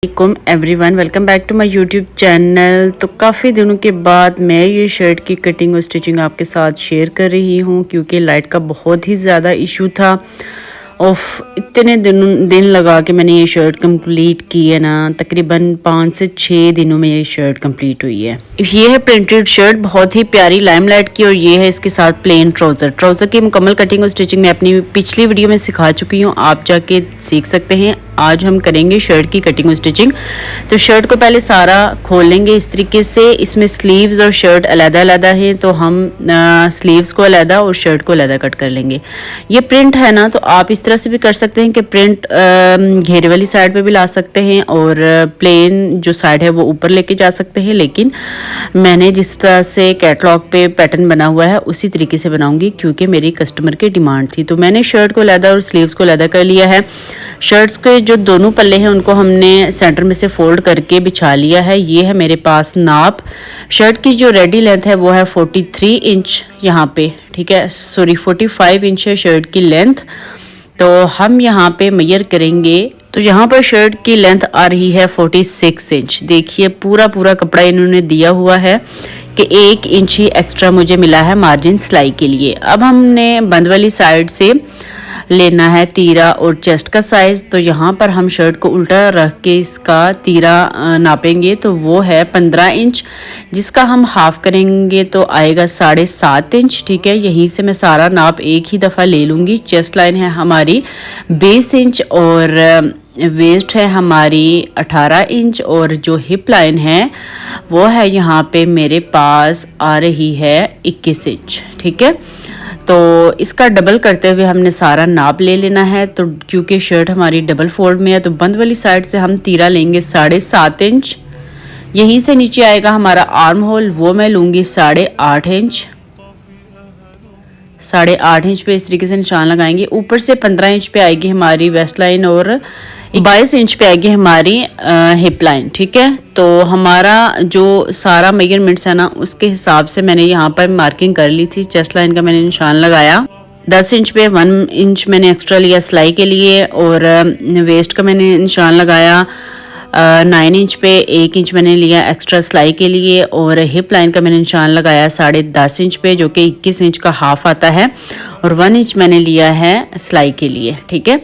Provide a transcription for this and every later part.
Everyone, welcome back to my YouTube channel. तो काफ़ी दिनों के बाद मैं ये शर्ट की कटिंग और स्टिचिंग आपके साथ शेयर कर रही हूँ क्योंकि लाइट का बहुत ही ज़्यादा इशू था। ऑफ इतने दिन लगा के मैंने ये शर्ट कंप्लीट की है ना, तकरीबन 5 से 6 दिनों में ये शर्ट कंप्लीट हुई है। ये है प्रिंटेड शर्ट, बहुत ही प्यारी लाइमलाइट की, और ये है इसके साथ प्लेन ट्राउज़र की मुकम्मल कटिंग और स्टिचिंग मैं अपनी पिछली वीडियो में सिखा चुकी हूँ, आप जाके सीख सकते हैं। आज हम करेंगे शर्ट की कटिंग और स्टिचिंग। तो शर्ट को पहले सारा खोल लेंगे इस तरीके से। इसमें स्लीव्स और शर्ट अलग-अलग है, तो हम स्लीव्स को अलग और शर्ट को अलग कट कर लेंगे। ये प्रिंट है ना, तो आप इस तरह से भी कर सकते हैं कि प्रिंट घेरे वाली साइड पे भी ला सकते हैं और प्लेन जो साइड है वो ऊपर लेके जा सकते हैं, लेकिन मैंने जिस तरह से कैटलॉग पे पैटर्न बना हुआ है उसी तरीके से बनाऊंगी क्योंकि मेरी कस्टमर की डिमांड थी। तो मैंने शर्ट को अलग और स्लीव्स को अलग कर लिया है। शर्ट्स के जो दोनों पल्ले हैं उनको हमने सेंटर में से फोल्ड करके बिछा लिया है। ये है मेरे पास नाप। शर्ट की जो रेडी लेंथ है वो है 43 इंच यहाँ पे, ठीक है, सॉरी 45 इंच है शर्ट की लेंथ। तो हम यहाँ पे मेजर करेंगे, तो यहाँ पर शर्ट की लेंथ आ रही है 46 इंच। देखिए पूरा कपड़ा इन्होंने दिया हुआ है कि 1 इंच ही एक्स्ट्रा मुझे मिला है मार्जिन सिलाई के लिए। अब हमने बंद वाली साइड से लेना है तीरा और चेस्ट का साइज़। तो यहाँ पर हम शर्ट को उल्टा रख के इसका तीरा नापेंगे, तो वो है 15 इंच, जिसका हम हाफ करेंगे तो आएगा 7.5 इंच, ठीक है। यहीं से मैं सारा नाप एक ही दफ़ा ले लूँगी। चेस्ट लाइन है हमारी 20 इंच और वेस्ट है हमारी 18 इंच और जो हिप लाइन है वो है यहाँ पे मेरे पास आ रही है 21 इंच, ठीक है। तो इसका डबल करते हुए हमने सारा नाप ले लेना है। तो क्योंकि शर्ट हमारी डबल फोल्ड में है तो बंद वाली साइड से हम तीरा लेंगे 7.5 इंच। यहीं से नीचे आएगा हमारा आर्म होल, वो मैं लूँगी 8.5 इंच। 8.5 इंच पे इस तरीके से निशान लगाएंगे। ऊपर से 15 इंच पे आएगी हमारी वेस्ट लाइन और 22 इंच पे आएगी हमारी हिप लाइन, ठीक है। तो हमारा जो सारा मेजरमेंट्स है ना उसके हिसाब से मैंने यहाँ पर मार्किंग कर ली थी। चेस्ट लाइन का मैंने निशान लगाया 10 इंच पे, 1 इंच मैंने एक्स्ट्रा लिया सिलाई के लिए और वेस्ट का मैंने निशान लगाया 9 इंच पे, 1 इंच मैंने लिया एक्स्ट्रा सिलाई के लिए और हिप लाइन का मैंने निशान लगाया 10.5 इंच पे, जो कि 21 इंच का हाफ आता है, और 1 इंच मैंने लिया है सिलाई के लिए, ठीक है।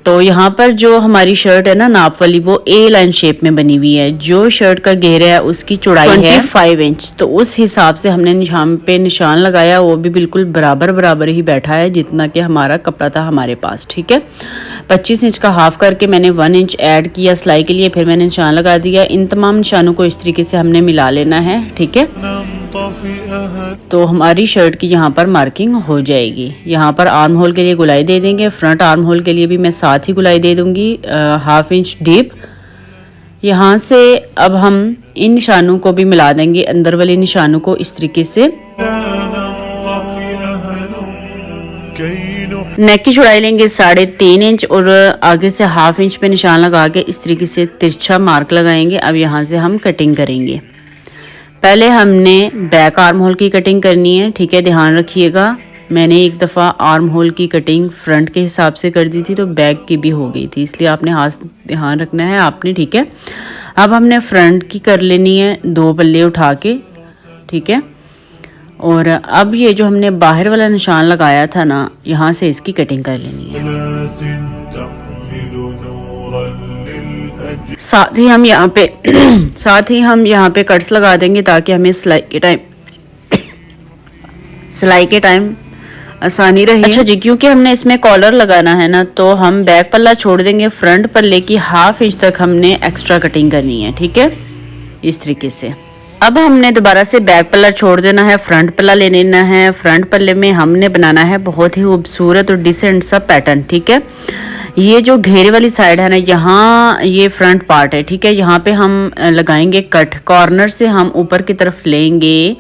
तो यहाँ पर जो हमारी शर्ट है ना नाप वाली, वो ए लाइन शेप में बनी हुई है। जो शर्ट का घेरा है उसकी चौड़ाई है 25 इंच। तो उस हिसाब से हमने निशान लगाया, वो भी बिल्कुल बराबर ही बैठा है जितना कि हमारा कपड़ा था हमारे पास, ठीक है। 25 इंच का हाफ करके मैंने 1 इंच ऐड किया सिलाई के लिए, फिर मैंने निशान लगा दिया। इन तमाम निशानों को इस तरीके से हमने मिला लेना है, ठीक है। तो हमारी शर्ट की यहाँ पर मार्किंग हो जाएगी। यहाँ पर आर्म होल के लिए गुलाई दे देंगे, फ्रंट आर्म होल के लिए भी मैं साथ ही गुलाई दे दूंगी 1/2 इंच डीप। यहाँ से अब हम इन निशानों को भी मिला देंगे, अंदर वाले निशानों को इस तरीके से। नेक की चौड़ाई लेंगे 3.5 इंच और आगे से 1/2 इंच पे निशान लगा के इस तरीके से तिरछा मार्क लगाएंगे। अब यहाँ से हम कटिंग करेंगे। पहले हमने बैक आर्म होल की कटिंग करनी है, ठीक है, ध्यान रखिएगा। मैंने एक दफ़ा आर्म होल की कटिंग फ्रंट के हिसाब से कर दी थी तो बैक की भी हो गई थी, इसलिए आपने हाथ ध्यान रखना है आपने, ठीक है। अब हमने फ्रंट की कर लेनी है 2 पल्ले उठा के, ठीक है। और अब ये जो हमने बाहर वाला निशान लगाया था ना, यहाँ से इसकी कटिंग कर लेनी है। साथ ही हम यहाँ पे कट्स लगा देंगे ताकि हमें सिलाई के टाइम आसानी रहे। अच्छा जी, क्योंकि हमने इसमें कॉलर लगाना है ना, तो हम बैक पल्ला छोड़ देंगे। फ्रंट पल्ले की 1/2 इंच तक हमने एक्स्ट्रा कटिंग करनी है, ठीक है, इस तरीके से। अब हमने दोबारा से बैक पल्ला छोड़ देना है, फ्रंट पल्ला ले लेना है। फ्रंट पल्ले में हमने बनाना है बहुत ही खूबसूरत और डिसेंट सा पैटर्न, ठीक है। ये जो घेरे वाली साइड है ना, यहाँ ये फ्रंट पार्ट है, ठीक है। यहाँ पे हम लगाएंगे कट, कॉर्नर से हम ऊपर की तरफ लेंगे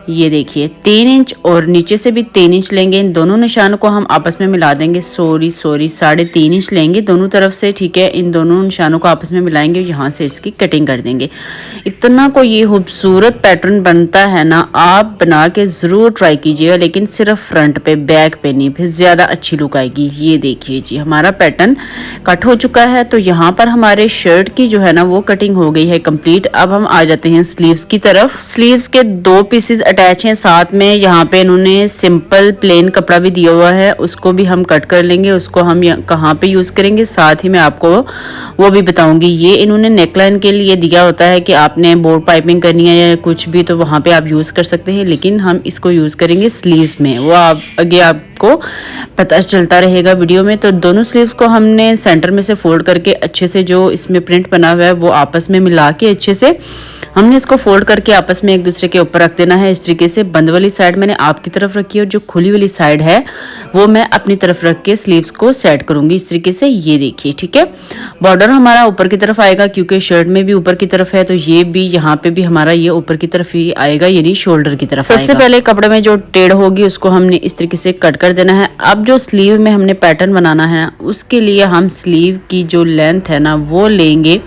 ये देखिए 3 इंच और नीचे से भी 3 इंच लेंगे। इन दोनों निशानों को हम आपस में मिला देंगे। सॉरी 3.5 इंच लेंगे दोनों तरफ से, ठीक है। इन दोनों निशानों को आपस में मिलाएंगे, यहाँ से इसकी कटिंग कर देंगे। इतना को ये खूबसूरत पैटर्न बनता है ना, आप बना के ज़रूर ट्राई कीजिएगा, लेकिन सिर्फ फ्रंट पे, बैक पे नहीं, फिर ज़्यादा अच्छी लुक आएगी। ये देखिए जी हमारा पैटर्न कट हो चुका है। तो यहाँ पर हमारे शर्ट की जो है ना वो कटिंग हो गई है कंप्लीट। अब हम आ जाते हैं स्लीव्स की तरफ। स्लीव्स के 2 पीसेस अटैच हैं साथ में। यहाँ पे इन्होंने सिंपल प्लेन कपड़ा भी दिया हुआ है, उसको भी हम कट कर लेंगे। उसको हम कहाँ पे यूज़ करेंगे साथ ही मैं आपको वो भी बताऊंगी। ये इन्होंने नेकलाइन के लिए दिया होता है कि आपने बोर्ड पाइपिंग करनी है या कुछ भी, तो वहाँ पे आप यूज़ कर सकते हैं, लेकिन हम इसको यूज़ करेंगे स्लीव्स में। वो आप आगे आपको पता चलता रहेगा वीडियो में। तो दोनों स्लीव्स को हमने सेंटर में से फोल्ड करके अच्छे से, जो इसमें प्रिंट बना हुआ है वो आपस में मिला के अच्छे से हमने इसको फोल्ड करके आपस में एक दूसरे के ऊपर रख देना है। इस तरीके से बंद वाली साइड मैंने आपकी तरफ रखी है और जो खुली वाली साइड है वो मैं अपनी तरफ रख के स्लीव्स को सेट करूंगी इस तरीके से। ये देखिए, ठीक है। बॉर्डर हमारा ऊपर की तरफ आएगा क्योंकि शर्ट में भी ऊपर की तरफ है, तो ये भी यहाँ पे भी हमारा ये ऊपर की तरफ ही आएगा, यानी शोल्डर की तरफ। सबसे पहले कपड़े में जो टेढ़ होगी उसको हमने इस तरीके से कट कर देना है। अब जो स्लीव में हमने पैटर्न बनाना है उसके लिए हम स्लीव की जो लेंथ है ना वो लेंगे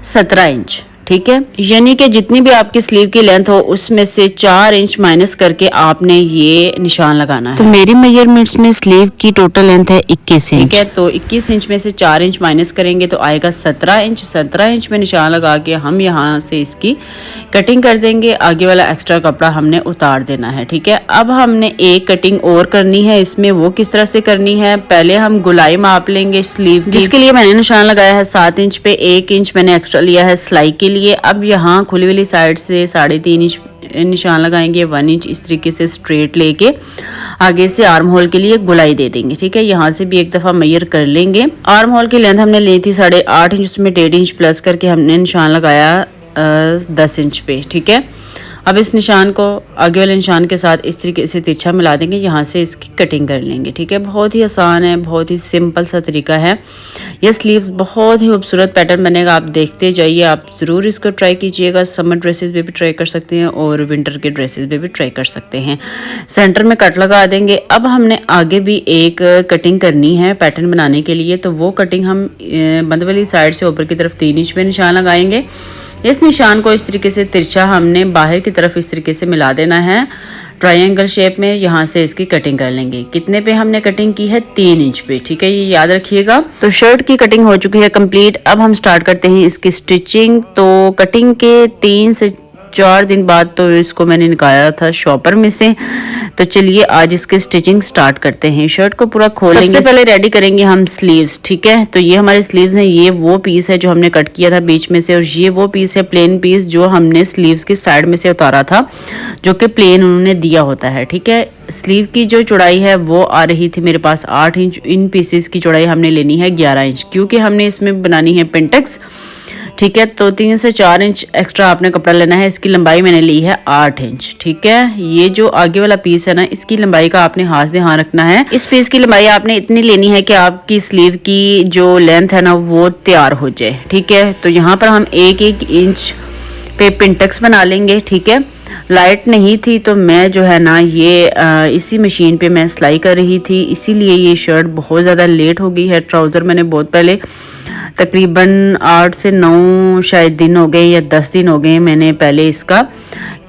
17 इंच, ठीक है। यानी कि जितनी भी आपकी स्लीव की लेंथ हो उसमें से 4 इंच माइनस करके आपने ये निशान लगाना है। तो मेरी मेजरमेंट्स में स्लीव की टोटल लेंथ है 21 इंच, ठीक है। तो 21 इंच में से 4 इंच माइनस करेंगे तो आएगा 17 इंच। 17 इंच में निशान लगा के हम यहाँ से इसकी कटिंग कर देंगे। आगे वाला एक्स्ट्रा कपड़ा हमने उतार देना है, ठीक है। अब हमने एक कटिंग और करनी है इसमें। वो किस तरह से करनी है, पहले हम गुलाई माप लेंगे स्लीव, जिसके लिए मैंने निशान लगाया है 7 इंच पे। 1 इंच मैंने एक्स्ट्रा लिया है सिलाई के लिए। अब यहाँ खुली वाली साइड से 3.5 इंच निशान लगाएंगे। 1 इंच इस तरीके से स्ट्रेट लेके आगे से आर्म होल के लिए गुलाई दे देंगे, ठीक है। यहाँ से भी एक दफा मेजर कर लेंगे। आर्म होल की लेंथ हमने ली थी 8.5 इंच, उसमें 1.5 इंच प्लस करके हमने निशान लगाया 10 इंच पे, ठीक है। अब इस निशान को आगे वाले निशान के साथ इस तरीके से तिरछा मिला देंगे, यहाँ से इसकी कटिंग कर लेंगे, ठीक है। बहुत ही आसान है, बहुत ही सिंपल सा तरीका है। ये स्लीव्स बहुत ही खूबसूरत पैटर्न बनेगा, आप देखते जाइए। आप ज़रूर इसको ट्राई कीजिएगा। समर ड्रेसेस पे भी ट्राई कर सकते हैं और विंटर के ड्रेसेस पे भी ट्राई कर सकते हैं। सेंटर में कट लगा देंगे। अब हमने आगे भी एक कटिंग करनी है पैटर्न बनाने के लिए, तो वो कटिंग हम बंद वाली साइड से ऊपर की तरफ 3 इंच पे निशान लगाएंगे। इस निशान को इस तरीके से तिरछा हमने बाहर की तरफ इस तरीके से मिला देना है ट्रायंगल शेप में। यहाँ से इसकी कटिंग कर लेंगे। कितने पे हमने कटिंग की है, 3 इंच पे, ठीक है। ये याद रखिएगा। तो शर्ट की कटिंग हो चुकी है कंप्लीट। अब हम स्टार्ट करते हैं इसकी स्टिचिंग। तो कटिंग के 3 से 4 दिन बाद तो इसको मैंने निकाला था शॉपर में से। तो चलिए आज इसके स्टिचिंग स्टार्ट करते हैं। शर्ट को पूरा खोलेंगे। सबसे पहले रेडी करेंगे हम स्लीव्स, ठीक है। तो ये हमारे स्लीव्स हैं। ये वो पीस है जो हमने कट किया था बीच में से, और ये वो पीस है प्लेन पीस जो हमने स्लीव्स की साइड में से उतारा था, जो कि प्लेन उन्होंने दिया होता है, ठीक है। स्लीव की जो चौड़ाई है वो आ रही थी मेरे पास 8 इंच। इन पीसेस की चौड़ाई हमने लेनी है 11 इंच, क्योंकि हमने इसमें बनानी है पिंटेक्स, ठीक है। तो 3 से 4 इंच एक्स्ट्रा आपने कपड़ा लेना है। इसकी लंबाई मैंने ली है 8 इंच, ठीक है। ये जो आगे वाला पीस है ना, इसकी लंबाई का आपने हाथ ध्यान रखना है। इस पीस की लंबाई आपने इतनी लेनी है कि आपकी स्लीव की जो लेंथ है ना वो तैयार हो जाए, ठीक है। तो यहाँ पर हम 1-1 इंच पे पिंटेक्स बना लेंगे, ठीक है। लाइट नहीं थी तो मैं जो है ना ये इसी मशीन पे मैं सिलाई कर रही थी, इसीलिए ये शर्ट बहुत ज़्यादा लेट हो गई है। ट्राउज़र मैंने बहुत पहले, तकरीबन 8 से 9 शायद दिन हो गए या 10 दिन हो गए, मैंने पहले इसका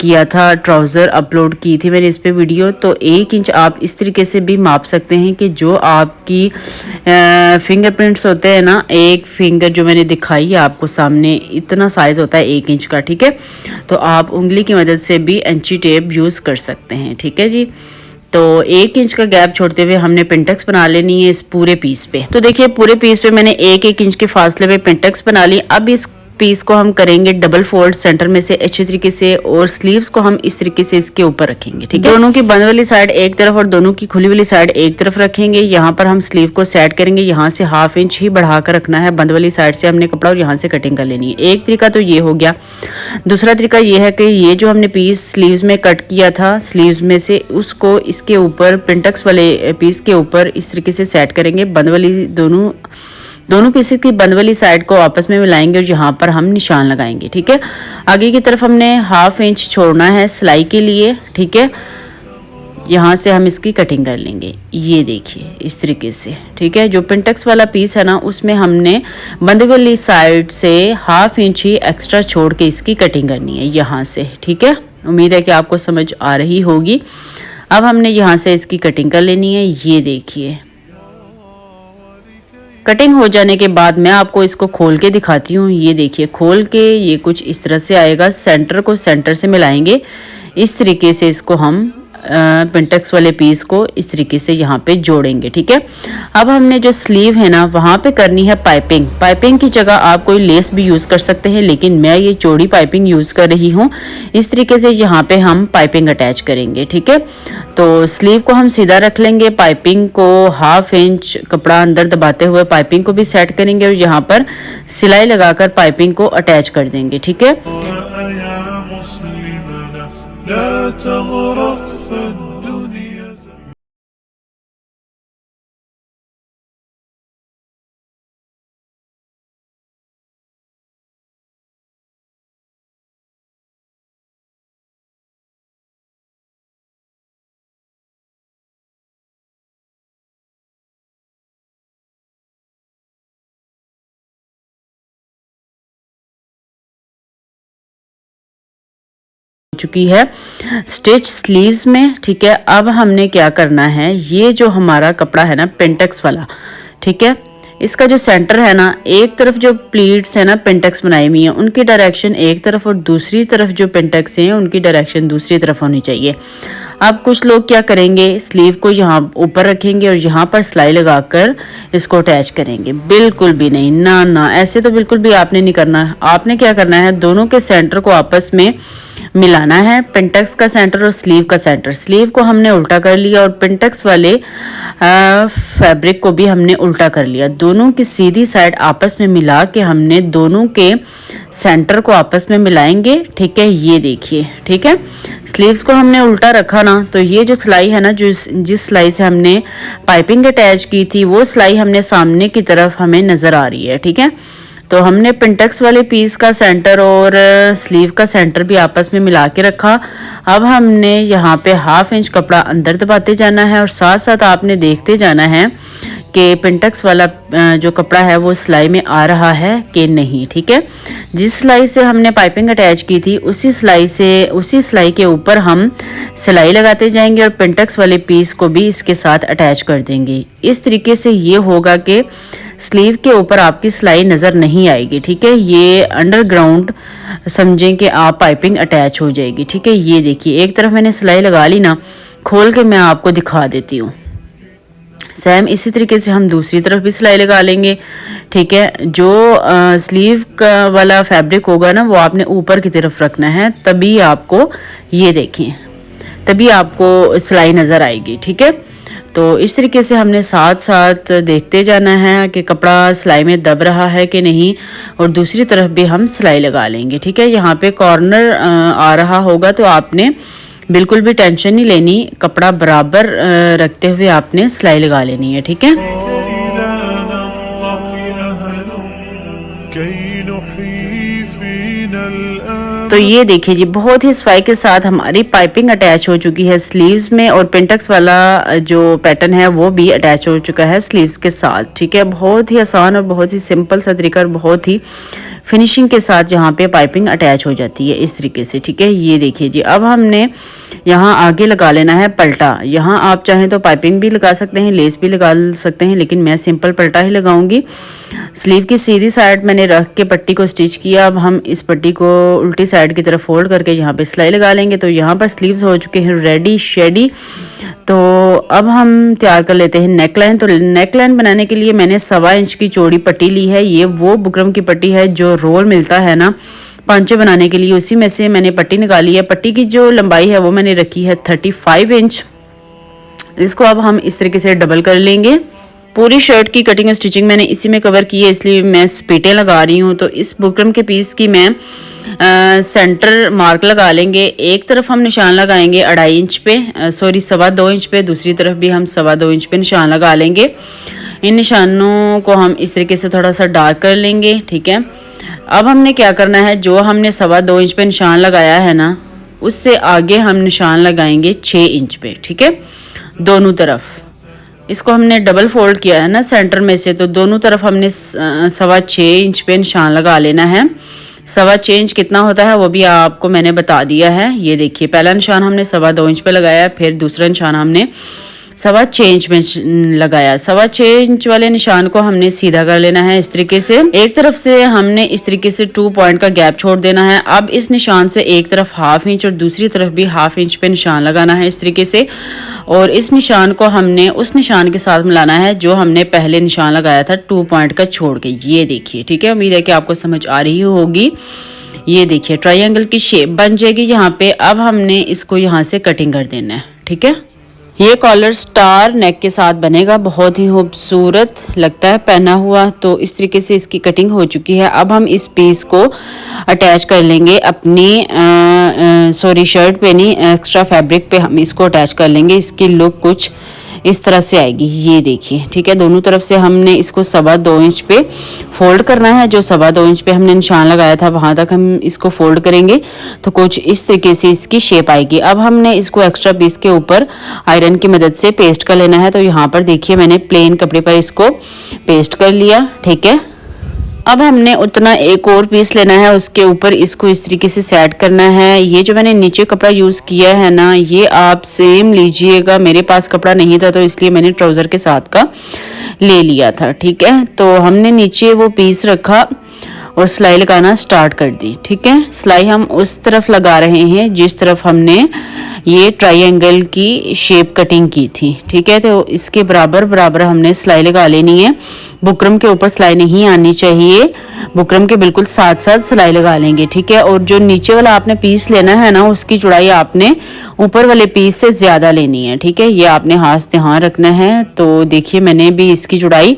किया था, ट्राउज़र अपलोड की थी मैंने इस पे वीडियो। तो 1 इंच आप इस तरीके से भी माप सकते हैं कि जो आपकी फिंगरप्रिंट्स होते हैं ना, एक फिंगर जो मैंने दिखाई है आपको सामने, इतना साइज़ होता है 1 इंच का, ठीक है। तो आप उंगली की मदद से भी इंची टेप यूज़ कर सकते हैं, ठीक है जी। तो 1 इंच का गैप छोड़ते हुए हमने पिंटेक्स बना लेनी है इस पूरे पीस पे। तो देखिए पूरे पीस पे मैंने 1-1 इंच के फासले पे पिंटेक्स बना ली। अब इस पीस को हम करेंगे डबल फोल्ड सेंटर में से अच्छे तरीके से, और स्लीव्स को हम इस तरीके से इसके ऊपर रखेंगे, ठीक है। दोनों की बंद वाली साइड एक तरफ और दोनों की खुली वाली साइड एक तरफ रखेंगे। यहाँ पर हम स्लीव को सेट करेंगे। यहाँ से 1/2 इंच ही बढ़ाकर रखना है बंद वाली साइड से हमने कपड़ा, और यहाँ से कटिंग कर लेनी है। एक तरीका तो ये हो गया। दूसरा तरीका ये है कि ये जो हमने पीस स्लीव्स में कट किया था, स्लीव्स में से उसको इसके ऊपर पिंटेक्स वाले पीस के ऊपर इस तरीके से सेट करेंगे। बंद वाली दोनों दोनों पीसेस की बंद वाली साइड को आपस में मिलाएंगे और यहाँ पर हम निशान लगाएंगे। ठीक है, आगे की तरफ हमने 1/2 इंच छोड़ना है सिलाई के लिए। ठीक है, यहाँ से हम इसकी कटिंग कर लेंगे, ये देखिए इस तरीके से। ठीक है, जो पिंटेक्स वाला पीस है ना उसमें हमने बंद वाली साइड से 1/2 इंच ही एक्स्ट्रा छोड़ के इसकी कटिंग करनी है यहाँ से। ठीक है, उम्मीद है कि आपको समझ आ रही होगी। अब हमने यहाँ से इसकी कटिंग कर लेनी है, ये देखिए। कटिंग हो जाने के बाद मैं आपको इसको खोल के दिखाती हूँ। ये देखिए खोल के ये कुछ इस तरह से आएगा। सेंटर को सेंटर से मिलाएंगे, इस तरीके से इसको हम पिंटेक्स वाले पीस को इस तरीके से यहाँ पे जोड़ेंगे। ठीक है, अब हमने जो स्लीव है ना वहाँ पे करनी है पाइपिंग। पाइपिंग की जगह आप कोई लेस भी यूज़ कर सकते हैं, लेकिन मैं ये चौड़ी पाइपिंग यूज़ कर रही हूँ। इस तरीके से यहाँ पे हम पाइपिंग अटैच करेंगे। ठीक है, तो स्लीव को हम सीधा रख लेंगे, पाइपिंग को 1/2 इंच कपड़ा अंदर दबाते हुए पाइपिंग को भी सेट करेंगे और यहाँ पर सिलाई लगाकर पाइपिंग को अटैच कर देंगे। ठीक है, चुकी है स्टिच स्लीव्स में। ठीक है, अब हमने क्या करना है, ये जो हमारा कपड़ा है ना पिंटेक्स वाला, ठीक है, इसका जो सेंटर है ना, एक तरफ जो प्लीट्स है ना पिंटेक्स बनाई हुई है उनकी डायरेक्शन एक तरफ और दूसरी तरफ जो पिंटेक्स हैं उनकी डायरेक्शन दूसरी तरफ होनी चाहिए। अब कुछ लोग क्या करेंगे, स्लीव को यहाँ ऊपर रखेंगे और यहाँ पर सिलाई लगाकर इसको अटैच करेंगे। बिल्कुल भी नहीं, ना ना, ऐसे तो बिल्कुल भी आपने नहीं करना। आपने क्या करना है, दोनों के सेंटर को आपस में मिलाना है, पिंटेक्स का सेंटर और स्लीव का सेंटर। स्लीव को हमने उल्टा कर लिया और पिंटेक्स वाले फैब्रिक को भी हमने उल्टा कर लिया। दोनों की सीधी साइड आपस में मिला के हमने दोनों के सेंटर को आपस में मिलाएंगे। ठीक है, ये देखिए। ठीक है, स्लीव्स को हमने उल्टा रखा ना, तो ये जो सिलाई है ना, जो जिस सिलाई से हमने पाइपिंग अटैच की थी वो सिलाई हमने सामने की तरफ हमें नज़र आ रही है। ठीक है, तो हमने पिंटेक्स वाले पीस का सेंटर और स्लीव का सेंटर भी आपस में मिला के रखा। अब हमने यहाँ पे 1/2 इंच कपड़ा अंदर दबाते जाना है और साथ साथ आपने देखते जाना है कि पिंटेक्स वाला जो कपड़ा है वो सिलाई में आ रहा है कि नहीं। ठीक है, जिस सिलाई से हमने पाइपिंग अटैच की थी उसी सिलाई के ऊपर हम सिलाई लगाते जाएंगे और पिंटेक्स वाले पीस को भी इसके साथ अटैच कर देंगे। इस तरीके से ये होगा कि स्लीव के ऊपर आपकी सिलाई नज़र नहीं आएगी। ठीक है, ये अंडरग्राउंड समझें कि आप पाइपिंग अटैच हो जाएगी। ठीक है, ये देखिए एक तरफ मैंने सिलाई लगा ली ना, खोल के मैं आपको दिखा देती हूँ। सेम इसी तरीके से हम दूसरी तरफ भी सिलाई लगा लेंगे। ठीक है, जो स्लीव का वाला फैब्रिक होगा ना वो आपने ऊपर की तरफ रखना है, तभी आपको ये देखें, तभी आपको सिलाई नज़र आएगी। ठीक है, तो इस तरीके से हमने साथ साथ देखते जाना है कि कपड़ा सिलाई में दब रहा है कि नहीं, और दूसरी तरफ भी हम सिलाई लगा लेंगे। ठीक है, यहाँ पे कॉर्नर आ रहा होगा तो आपने बिल्कुल भी टेंशन नहीं लेनी, कपड़ा बराबर रखते हुए आपने सिलाई लगा लेनी है। ठीक है, तो ये देखिए जी, बहुत ही सफाई के साथ हमारी पाइपिंग अटैच हो चुकी है स्लीव्स में और पिंटेक्स वाला जो पैटर्न है वो भी अटैच हो चुका है स्लीव्स के साथ। ठीक है, बहुत ही आसान और बहुत ही सिंपल सा तरीका और बहुत ही फिनिशिंग के साथ यहाँ पे पाइपिंग अटैच हो जाती है इस तरीके से। ठीक है, ये देखिए जी, अब हमने यहाँ आगे लगा लेना है पलटा। यहाँ आप चाहें तो पाइपिंग भी लगा सकते हैं, लेस भी लगा सकते हैं, लेकिन मैं सिंपल पलटा ही लगाऊंगी। स्लीव की सीधी साइड मैंने रख के पट्टी को स्टिच किया। अब हम इस पट्टी को उल्टी साइड की तरफ फोल्ड करके यहाँ पे सिलाई लगा लेंगे। तो यहाँ पर स्लीव्स हो चुके हैं रेडी शेडी। तो अब हम तैयार कर लेते हैं नेक लाइन। तो नेक लाइन बनाने के लिए मैंने 1.25 इंच की चौड़ी पट्टी ली है। ये वो बुकरम की पट्टी है जो रोल मिलता है ना पांचे बनाने के लिए, उसी में से मैंने पट्टी निकाली है। पट्टी की जो लंबाई है वो मैंने रखी है 35 इंच। इसको अब हम इस तरीके से डबल कर लेंगे। पूरी शर्ट की कटिंग और स्टिचिंग मैंने इसी में कवर की है, इसलिए मैं स्पीटें लगा रही हूँ। तो इस बुकरम के पीस की मैं सेंटर मार्क लगा लेंगे। एक तरफ हम निशान लगाएंगे 2.5 इंच पे, 2.25 इंच पे, दूसरी तरफ भी हम 2.25 इंच पे निशान लगा लेंगे। इन निशानों को हम इस तरीके से थोड़ा सा डार्क कर लेंगे। ठीक है, अब हमने क्या करना है, जो हमने 2.25 इंच पे निशान लगाया है ना, उससे आगे हम निशान लगाएंगे 6 इंच पे। ठीक है, दोनों तरफ इसको हमने डबल फोल्ड किया है ना सेंटर में से, तो दोनों तरफ हमने 6.25 इंच पे निशान लगा लेना है। 6.25 इंच कितना होता है वो भी आपको मैंने बता दिया है। ये देखिए, पहला निशान हमने 2.25 इंच पे लगाया, फिर दूसरा निशान हमने 6.25 इंच में लगाया। 6.25 इंच वाले निशान को हमने सीधा कर लेना है इस तरीके से। एक तरफ से हमने इस तरीके से 2 पॉइंट का गैप छोड़ देना है। अब इस निशान से एक तरफ 1/2 इंच और दूसरी तरफ भी 1/2 इंच पे निशान लगाना है इस तरीके से, और इस निशान को हमने उस निशान के साथ मिलाना है जो हमने पहले निशान लगाया था 2 पॉइंट का छोड़ के। ये देखिए, ठीक है, उम्मीद है कि आपको समझ आ रही होगी। ये देखिए, ट्रायंगल की शेप बन जाएगी यहाँ पे। अब हमने इसको यहाँ से कटिंग कर देना है। ठीक है, ये कॉलर स्टार नेक के साथ बनेगा, बहुत ही खूबसूरत लगता है पहना हुआ। तो इस तरीके से इसकी कटिंग हो चुकी है। अब हम इस पीस को अटैच कर लेंगे अपनी शर्ट पे नहीं, एक्स्ट्रा फैब्रिक पे हम इसको अटैच कर लेंगे। इसकी लुक कुछ इस तरह से आएगी। ये देखिए, ठीक है, दोनों तरफ से हमने इसको 2.25 इंच पे फोल्ड करना है। जो 2.25 इंच पे हमने निशान लगाया था वहां तक हम इसको फोल्ड करेंगे तो कुछ इस तरीके से इसकी शेप आएगी। अब हमने इसको एक्स्ट्रा पीस के ऊपर आयरन की मदद से पेस्ट कर लेना है। तो यहाँ पर देखिए, मैंने प्लेन कपड़े पर इसको पेस्ट कर लिया। ठीक है, अब हमने उतना एक और पीस लेना है, उसके ऊपर इसको इस तरीके से सेट करना है। ये जो मैंने नीचे कपड़ा यूज़ किया है ना, ये आप सेम लीजिएगा। मेरे पास कपड़ा नहीं था तो इसलिए मैंने ट्राउज़र के साथ का ले लिया था। ठीक है, तो हमने नीचे वो पीस रखा और सिलाई लगाना स्टार्ट कर दी। ठीक है, सिलाई हम उस तरफ लगा रहे हैं जिस तरफ हमने ये ट्रायंगल की शेप कटिंग की थी। ठीक है, तो इसके बराबर बराबर हमने सिलाई लगा लेनी है। बुकरम के ऊपर सिलाई नहीं आनी चाहिए, बुकरम के बिल्कुल साथ साथ सिलाई लगा लेंगे। ठीक है, और जो नीचे वाला आपने पीस लेना है ना, उसकी चौड़ाई आपने ऊपर वाले पीस से ज़्यादा लेनी है। ठीक है, ये आपने हाथ से ध्यान रखना है। तो देखिए, मैंने भी इसकी चौड़ाई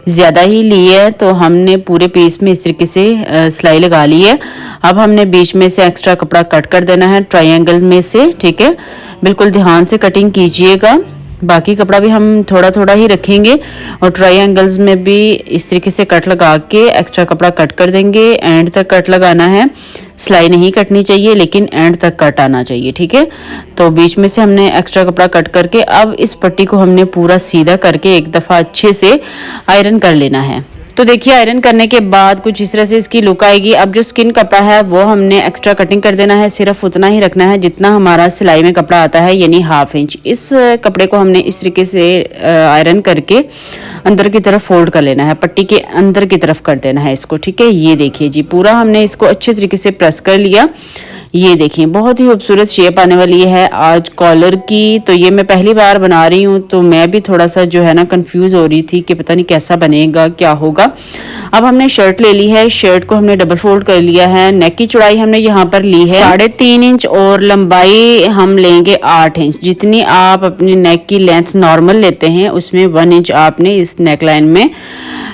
ज़्यादा ही ली है, तो हमने पूरे पीस में इस तरीके से सिलाई लगा ली है। अब हमने बीच में से एक्स्ट्रा कपड़ा कट कर देना है ट्रायंगल में से। ठीक है, बिल्कुल ध्यान से कटिंग कीजिएगा। बाकी कपड़ा भी हम थोड़ा थोड़ा ही रखेंगे और ट्रायंगल्स में भी इस तरीके से कट लगा के एक्स्ट्रा कपड़ा कट कर देंगे। एंड तक कट लगाना है, सिलाई नहीं कटनी चाहिए लेकिन एंड तक कट आना चाहिए। ठीक है, तो बीच में से हमने एक्स्ट्रा कपड़ा कट करके अब इस पट्टी को हमने पूरा सीधा करके एक दफ़ा अच्छे से आयरन कर लेना है। तो देखिए, आयरन करने के बाद कुछ इस तरह से इसकी लुक आएगी। अब जो स्किन कपड़ा है वो हमने एक्स्ट्रा कटिंग कर देना है, सिर्फ उतना ही रखना है जितना हमारा सिलाई में कपड़ा आता है, यानी 1/2 इंच। इस कपड़े को हमने इस तरीके से आयरन करके अंदर की तरफ फोल्ड कर लेना है, पट्टी के अंदर की तरफ कर देना है इसको। ठीक है, ये देखिए जी, पूरा हमने इसको अच्छे तरीके से प्रेस कर लिया। ये देखिए, बहुत ही खूबसूरत शेप आने वाली है आज कॉलर की। तो ये मैं पहली बार बना रही हूँ, तो मैं भी थोड़ा सा जो है ना कंफ्यूज हो रही थी कि पता नहीं कैसा बनेगा, क्या होगा। अब हमने शर्ट ले ली है, शर्ट को हमने डबल फोल्ड कर लिया है। नेक की चौड़ाई हमने यहाँ पर ली है 3.5 इंच और लंबाई हम लेंगे 8 इंच। जितनी आप अपनी नेक की लेंथ नॉर्मल लेते हैं उसमें 1 इंच आपने इस नेक लाइन में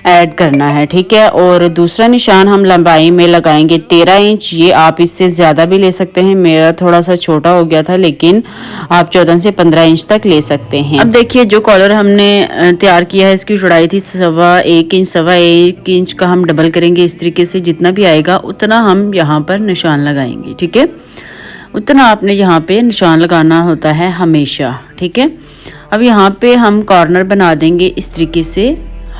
ऐड करना है। ठीक है, और दूसरा निशान हम लंबाई में लगाएंगे 13 इंच। ये आप इससे ज़्यादा भी ले सकते हैं, मेरा थोड़ा सा छोटा हो गया था, लेकिन आप 14 से 15 इंच तक ले सकते हैं। अब देखिए, जो कॉलर हमने तैयार किया है इसकी चौड़ाई थी 1.25 इंच। 1.25 इंच का हम डबल करेंगे इस तरीके से, जितना भी आएगा उतना हम यहाँ पर निशान लगाएंगे। ठीक है, उतना आपने यहाँ पे निशान लगाना होता है हमेशा। ठीक है, अब यहाँ पे हम कॉर्नर बना देंगे इस तरीके से,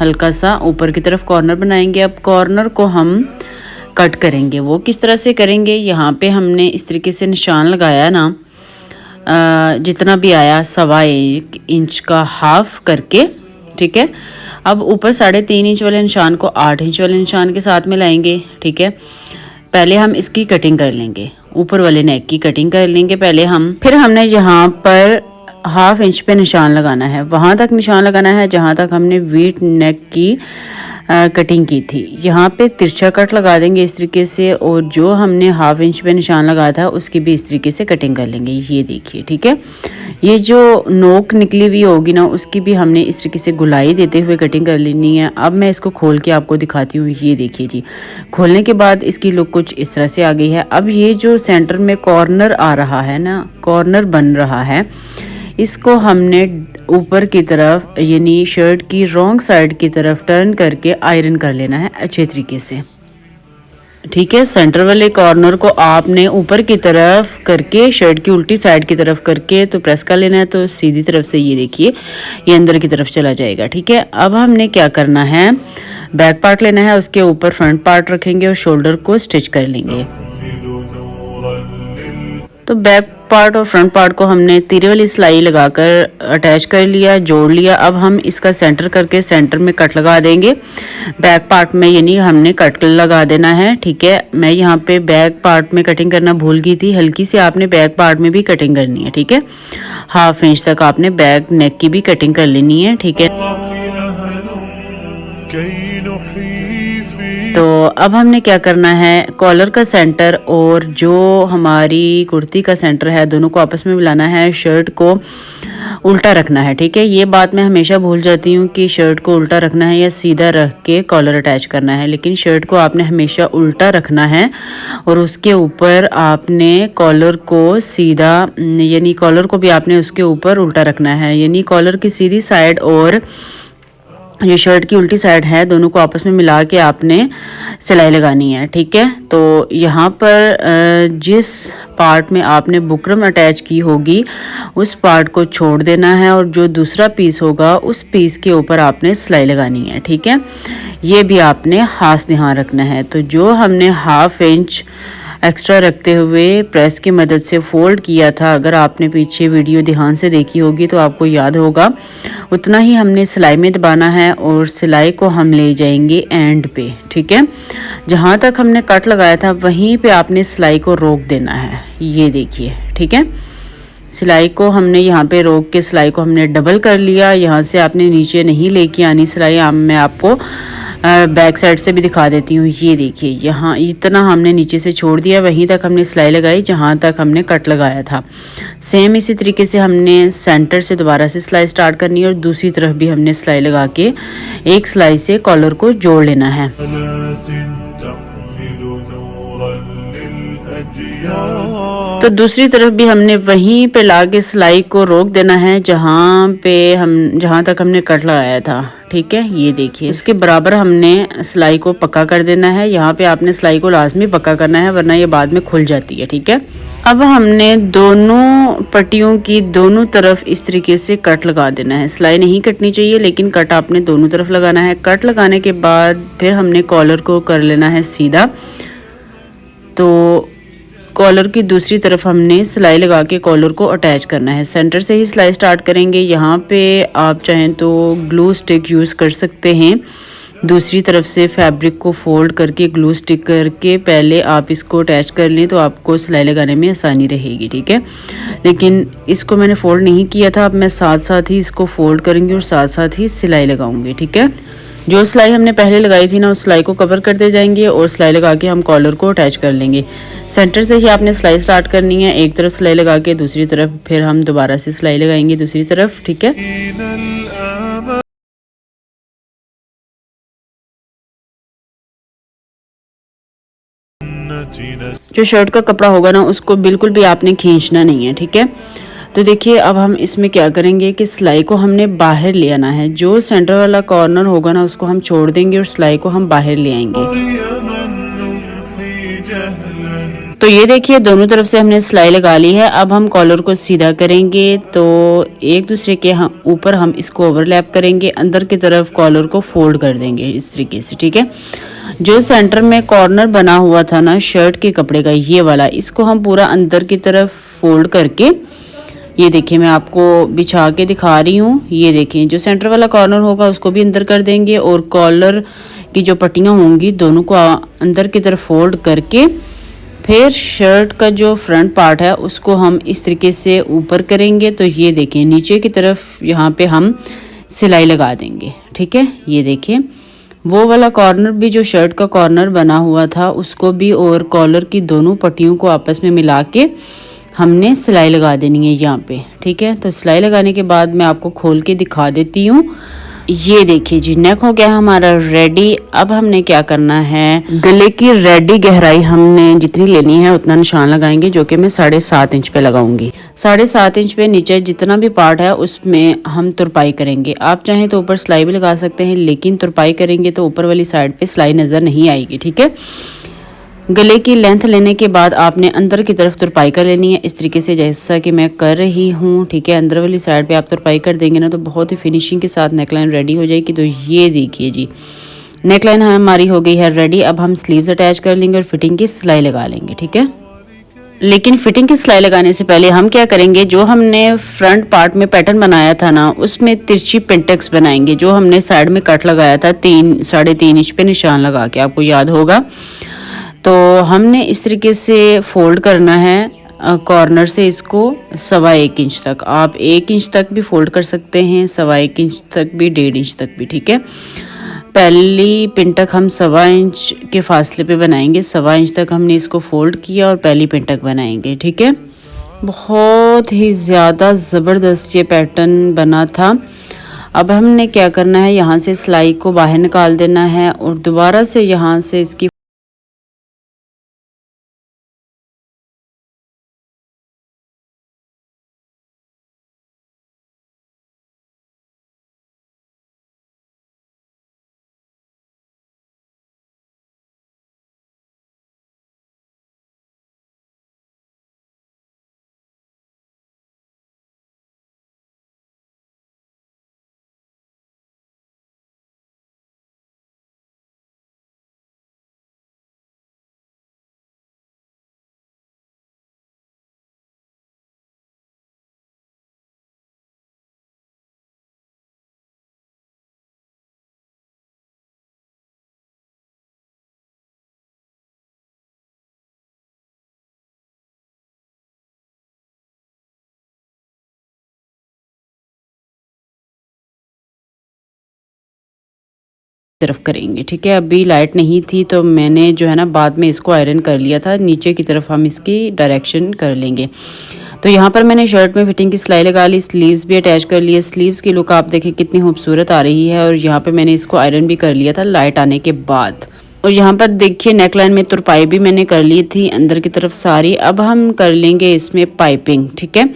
हल्का सा ऊपर की तरफ कॉर्नर बनाएंगे। अब कॉर्नर को हम कट करेंगे। वो किस तरह से करेंगे, यहाँ पे हमने इस तरीके से निशान लगाया ना, जितना भी आया 1.25 इंच का हाफ करके। ठीक है, अब ऊपर 3.5 इंच वाले निशान को 8 इंच वाले निशान के साथ में लाएंगे। ठीक है, पहले हम इसकी कटिंग कर लेंगे, ऊपर वाले नेक की कटिंग कर लेंगे पहले हम। फिर हमने यहाँ पर 1/2 इंच पे निशान लगाना है, वहाँ तक निशान लगाना है जहाँ तक हमने वीट नेक की कटिंग की थी। यहाँ पे तिरछा कट लगा देंगे इस तरीके से, और जो हमने 1/2 इंच पे निशान लगाया था उसकी भी इस तरीके से कटिंग कर लेंगे। ये देखिए, ठीक है, ये जो नोक निकली हुई होगी ना, उसकी भी हमने इस तरीके से गुलाई देते हुए कटिंग कर लेनी है। अब मैं इसको खोल के आपको दिखाती हूँ। ये देखिए जी, खोलने के बाद इसकी लुक कुछ इस तरह से आ गई है। अब ये जो सेंटर में कॉर्नर आ रहा है ना, कॉर्नर बन रहा है, इसको हमने ऊपर की तरफ यानी शर्ट की रॉन्ग साइड की तरफ टर्न करके आयरन कर लेना है अच्छे तरीके से। ठीक है, सेंटर वाले कॉर्नर को आपने ऊपर की तरफ करके शर्ट की उल्टी साइड की तरफ करके तो प्रेस कर लेना है, तो सीधी तरफ से ये देखिए ये अंदर की तरफ चला जाएगा। ठीक है, अब हमने क्या करना है, बैक पार्ट लेना है, उसके ऊपर फ्रंट पार्ट रखेंगे और शोल्डर को स्टिच कर लेंगे। तो बैक पार्ट और फ्रंट पार्ट को हमने तीरे वाली सिलाई लगाकर अटैच कर लिया, जोड़ लिया। अब हम इसका सेंटर करके सेंटर में कट लगा देंगे बैक पार्ट में, यानी हमने कट लगा देना है। ठीक है, मैं यहाँ पे बैक पार्ट में कटिंग करना भूल गई थी, हल्की सी आपने बैक पार्ट में भी कटिंग करनी है। ठीक है, 1/2 इंच तक आपने बैक नेक की भी कटिंग कर लेनी है। ठीक है, तो अब हमने क्या करना है, कॉलर का सेंटर और जो हमारी कुर्ती का सेंटर है दोनों को आपस में मिलाना है, शर्ट को उल्टा रखना है। ठीक है, ये बात मैं हमेशा भूल जाती हूँ कि शर्ट को उल्टा रखना है या सीधा रख के कॉलर अटैच करना है, लेकिन शर्ट को आपने हमेशा उल्टा रखना है और उसके ऊपर आपने कॉलर को सीधा, यानी कॉलर को भी आपने उसके ऊपर उल्टा रखना है, यानी कॉलर की सीधी साइड और ये शर्ट की उल्टी साइड है दोनों को आपस में मिला के आपने सिलाई लगानी है। ठीक है, तो यहाँ पर जिस पार्ट में आपने बुकरम अटैच की होगी उस पार्ट को छोड़ देना है और जो दूसरा पीस होगा उस पीस के ऊपर आपने सिलाई लगानी है। ठीक है, ये भी आपने खास ध्यान रखना है। तो जो हमने 1/2 इंच एक्स्ट्रा रखते हुए प्रेस की मदद से फोल्ड किया था, अगर आपने पीछे वीडियो ध्यान से देखी होगी तो आपको याद होगा, उतना ही हमने सिलाई में दबाना है और सिलाई को हम ले जाएंगे एंड पे। ठीक है, जहाँ तक हमने कट लगाया था वहीं पे आपने सिलाई को रोक देना है, ये देखिए। ठीक है, सिलाई को हमने यहाँ पे रोक के सिलाई को हमने डबल कर लिया, यहाँ से आपने नीचे नहीं लेके आनी सिलाई। मैं आपको बैक साइड से भी दिखा देती हूँ, ये देखिए यहाँ इतना हमने नीचे से छोड़ दिया, वहीं तक हमने सिलाई लगाई जहाँ तक हमने कट लगाया था। सेम इसी तरीके से हमने सेंटर से दोबारा से सिलाई स्टार्ट करनी है और दूसरी तरफ भी हमने सिलाई लगा के एक सिलाई से कॉलर को जोड़ लेना है। तो दूसरी तरफ भी हमने वहीं पे लाके सिलाई को रोक देना है जहाँ तक हमने कट लगाया था। ठीक है, ये देखिए इसके बराबर हमने सिलाई को पक्का कर देना है। यहाँ पे आपने सिलाई को लाजमी पक्का करना है वरना ये बाद में खुल जाती है। ठीक है, अब हमने दोनों पट्टियों की दोनों तरफ इस तरीके से कट लगा देना है। सिलाई नहीं कटनी चाहिए लेकिन कट आपने दोनों तरफ लगाना है। कट लगाने के बाद फिर हमने कॉलर को कर लेना है सीधा, तो कॉलर की दूसरी तरफ हमने सिलाई लगा के कॉलर को अटैच करना है। सेंटर से ही सिलाई स्टार्ट करेंगे। यहाँ पे आप चाहें तो ग्लू स्टिक यूज़ कर सकते हैं, दूसरी तरफ से फैब्रिक को फोल्ड करके ग्लू स्टिक करके पहले आप इसको अटैच कर लें तो आपको सिलाई लगाने में आसानी रहेगी। ठीक है, लेकिन इसको मैंने फोल्ड नहीं किया था, अब मैं साथ साथ ही इसको फोल्ड करूँगी और साथ साथ ही सिलाई लगाऊंगी। ठीक है, जो सिलाई हमने पहले लगाई थी ना उस सिलाई को कवर करते जाएंगे और सिलाई लगा के हम कॉलर को अटैच कर लेंगे। सेंटर से ही आपने सिलाई स्टार्ट करनी है, एक तरफ सिलाई लगा के दूसरी तरफ फिर हम दोबारा से सिलाई लगाएंगे दूसरी तरफ। ठीक है, जो शर्ट का कपड़ा होगा ना उसको बिल्कुल भी आपने खींचना नहीं है। ठीक है, तो देखिए अब हम इसमें क्या करेंगे कि सिलाई को हमने बाहर ले आना है। जो सेंटर वाला कॉर्नर होगा ना उसको हम छोड़ देंगे और सिलाई को हम बाहर ले आएंगे। तो ये देखिए दोनों तरफ से हमने सिलाई लगा ली है। अब हम कॉलर को सीधा करेंगे तो एक दूसरे के ऊपर हम इसको ओवरलैप करेंगे, अंदर की तरफ कॉलर को फोल्ड कर देंगे इस तरीके से। ठीक है, जो सेंटर में कॉर्नर बना हुआ था ना शर्ट के कपड़े का ये वाला, इसको हम पूरा अंदर की तरफ फोल्ड करके, ये देखिए मैं आपको बिछा के दिखा रही हूँ, ये देखिए जो सेंटर वाला कॉर्नर होगा उसको भी अंदर कर देंगे और कॉलर की जो पट्टियाँ होंगी दोनों को अंदर की तरफ फोल्ड करके फिर शर्ट का जो फ्रंट पार्ट है उसको हम इस तरीके से ऊपर करेंगे। तो ये देखिए नीचे की तरफ यहाँ पे हम सिलाई लगा देंगे। ठीक है, ये देखिए वो वाला कॉर्नर भी जो शर्ट का कॉर्नर बना हुआ था उसको भी और कॉलर की दोनों पट्टियों को आपस में मिला के हमने सिलाई लगा देनी है यहाँ पे। ठीक है, तो सिलाई लगाने के बाद मैं आपको खोल के दिखा देती हूँ। ये देखिए जी, नेक हो गया हमारा रेडी। अब हमने क्या करना है, गले की रेडी गहराई हमने जितनी लेनी है उतना निशान लगाएंगे, जो कि मैं 7.5 इंच पे लगाऊंगी। 7.5 इंच पे नीचे जितना भी पार्ट है उसमें हम तुरपाई करेंगे। आप चाहें तो ऊपर सिलाई भी लगा सकते हैं, लेकिन तुरपाई करेंगे तो ऊपर वाली साइड पे सिलाई नजर नहीं आएगी। ठीक है, गले की लेंथ लेने के बाद आपने अंदर की तरफ तुरपाई कर लेनी है, इस तरीके से जैसा कि मैं कर रही हूँ। ठीक है, अंदर वाली साइड पे आप तुरपाई कर देंगे ना तो बहुत ही फिनिशिंग के साथ नेकलाइन रेडी हो जाएगी। तो ये देखिए जी, नेकलाइन हमारी हो गई है रेडी। अब हम स्लीव्स अटैच कर लेंगे और फिटिंग की सिलाई लगा लेंगे। ठीक है, लेकिन फिटिंग की सिलाई लगाने से पहले हम क्या करेंगे, जो हमने फ्रंट पार्ट में पैटर्न बनाया था ना उसमें तिरछी पिंटेक्स बनाएंगे। जो हमने साइड में कट लगाया था 3-3.5 इंच पे निशान लगा के, आपको याद होगा। तो हमने इस तरीके से फोल्ड करना है कॉर्नर से इसको 1.25 इंच तक। आप 1 इंच तक भी फोल्ड कर सकते हैं, 1.25 इंच तक भी, 1.5 इंच तक भी। ठीक है, पहली पिंटक हम 1.25 इंच के फासले पे बनाएंगे। 1.25 इंच तक हमने इसको फोल्ड किया और पहली पिंटक बनाएंगे। ठीक है, बहुत ही ज़्यादा ज़बरदस्त ये पैटर्न बना था। अब हमने क्या करना है, यहाँ से सिलाई को बाहर निकाल देना है और दोबारा से यहाँ से इसकी तरफ करेंगे। ठीक है, अभी लाइट नहीं थी तो मैंने जो है ना बाद में इसको आयरन कर लिया था। नीचे की तरफ हम इसकी डायरेक्शन कर लेंगे। तो यहाँ पर मैंने शर्ट में फिटिंग की सिलाई लगा ली, स्लीव्स भी अटैच कर लिए। स्लीव्स की लुक आप देखें कितनी खूबसूरत आ रही है। और यहाँ पे मैंने इसको आयरन भी कर लिया था लाइट आने के बाद। और यहाँ पर देखिए नेकलाइन में तुरपाई भी मैंने कर ली थी अंदर की तरफ सारी। अब हम कर लेंगे इसमें पाइपिंग। ठीक है,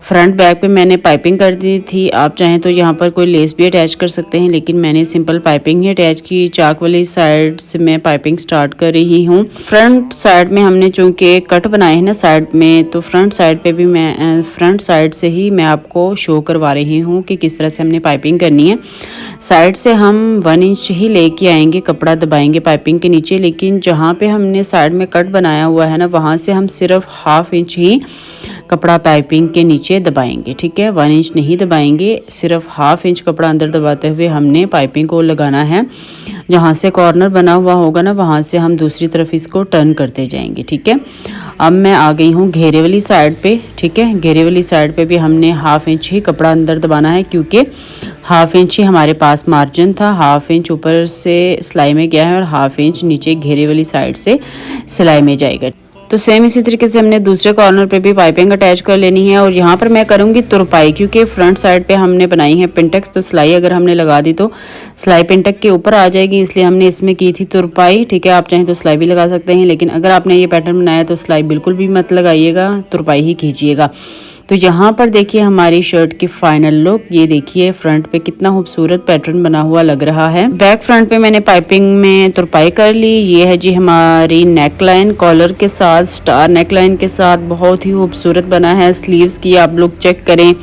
फ्रंट बैक पे मैंने पाइपिंग कर दी थी। आप चाहें तो यहाँ पर कोई लेस भी अटैच कर सकते हैं, लेकिन मैंने सिंपल पाइपिंग ही अटैच की। चाक वाली साइड से मैं पाइपिंग स्टार्ट कर रही हूँ। फ्रंट साइड में हमने चूंकि कट बनाए हैं ना साइड में, तो फ्रंट साइड पे भी मैं फ्रंट साइड से ही मैं आपको शो करवा रही हूँ कि किस तरह से हमने पाइपिंग करनी है। साइड से हम 1 इंच ही लेके आएंगे, कपड़ा दबाएंगे पाइपिंग के नीचे। लेकिन जहाँ पे हमने साइड में कट बनाया हुआ है ना, वहाँ से हम सिर्फ 1/2 इंच ही कपड़ा पाइपिंग के नीचे दबाएंगे। ठीक है, 1 इंच नहीं दबाएंगे, सिर्फ 1/2 इंच कपड़ा अंदर दबाते हुए हमने पाइपिंग को लगाना है। जहाँ से कॉर्नर बना हुआ होगा ना, वहाँ से हम दूसरी तरफ इसको टर्न करते जाएंगे। ठीक है, अब मैं आ गई हूँ घेरे वाली साइड पे। ठीक है, घेरे वाली साइड पे भी हमने 1/2 इंच ही कपड़ा अंदर दबाना है, क्योंकि 1/2 इंच ही हमारे पास मार्जिन था। 1/2 इंच ऊपर से सिलाई में गया है और 1/2 इंच नीचे घेरे वाली साइड से सिलाई में जाएगा। तो सेम इसी तरीके से हमने दूसरे कॉर्नर पे भी पाइपिंग अटैच कर लेनी है। और यहाँ पर मैं करूँगी तुरपाई, क्योंकि फ्रंट साइड पे हमने बनाई है पिंटेक्स, तो सिलाई अगर हमने लगा दी तो सिलाई पिंटेक के ऊपर आ जाएगी, इसलिए हमने इसमें की थी तुरपाई। ठीक है, आप चाहें तो सिलाई भी लगा सकते हैं, लेकिन अगर आपने ये पैटर्न बनाया तो सिलाई बिल्कुल भी मत लगाइएगा, तुरपाई ही कीजिएगा। तो यहाँ पर देखिए हमारी शर्ट की फाइनल लुक। ये देखिए फ्रंट पे कितना खूबसूरत पैटर्न बना हुआ लग रहा है। बैक फ्रंट पे मैंने पाइपिंग में तुरपाई कर ली। ये है जी हमारी नेकलाइन, कॉलर के साथ, स्टार नेकलाइन के साथ, बहुत ही खूबसूरत बना है। स्लीव्स की आप लोग चेक करें,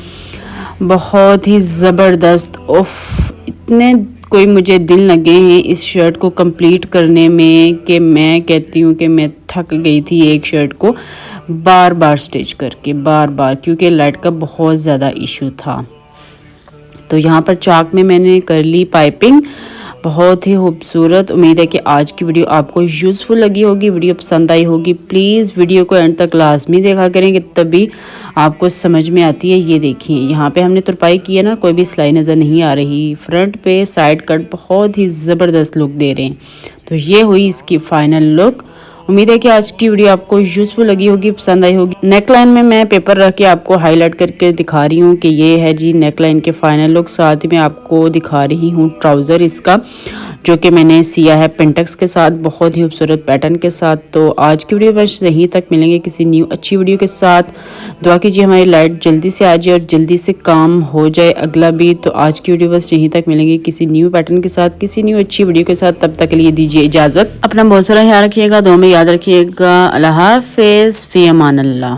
बहुत ही ज़बरदस्त। उफ, इतने कोई मुझे दिन लगे हैं इस शर्ट को कंप्लीट करने में कि मैं कहती हूँ कि मैं थक गई थी एक शर्ट को बार बार स्टिच करके, बार बार, क्योंकि लाइट का बहुत ज़्यादा इशू था। तो यहाँ पर चाक में मैंने कर ली पाइपिंग, बहुत ही खूबसूरत। उम्मीद है कि आज की वीडियो आपको यूज़फुल लगी होगी, वीडियो पसंद आई होगी। प्लीज़ वीडियो को एंड तक लाजमी देखा करेंगे, तभी आपको समझ में आती है। ये देखिए यहाँ पे हमने तुरपाई की है ना, कोई भी सिलाई नज़र नहीं आ रही। फ्रंट पे साइड कट बहुत ही ज़बरदस्त लुक दे रहे हैं। तो ये हुई इसकी फाइनल लुक। उम्मीद है कि आज की वीडियो आपको यूजफुल लगी होगी, पसंद आई होगी। नेकलाइन में मैं पेपर रख के आपको हाईलाइट करके दिखा रही हूँ कि ये है जी नेकलाइन के फाइनल लुक। साथ ही मैं आपको दिखा रही हूँ ट्राउज़र इसका, जो कि मैंने सिया है पिंटेक्स के साथ, बहुत ही खूबसूरत पैटर्न के साथ। तो आज की वीडियो बस यहीं तक, मिलेंगे किसी न्यू अच्छी वीडियो के साथ। दुआ कीजिए हमारी लाइट जल्दी से आ जाए और जल्दी से काम हो जाए अगला भी। तो आज की वीडियो बस यहीं तक, मिलेंगे किसी न्यू पैटर्न के साथ, किसी न्यू अच्छी वीडियो के साथ। तब तक के लिए दीजिए इजाज़त, अपना बहुत सारा ख्याल रखिएगा, दुआ में याद रखिएगा। अल्लाह हाफिज़, फ़ी अमान अल्लाह।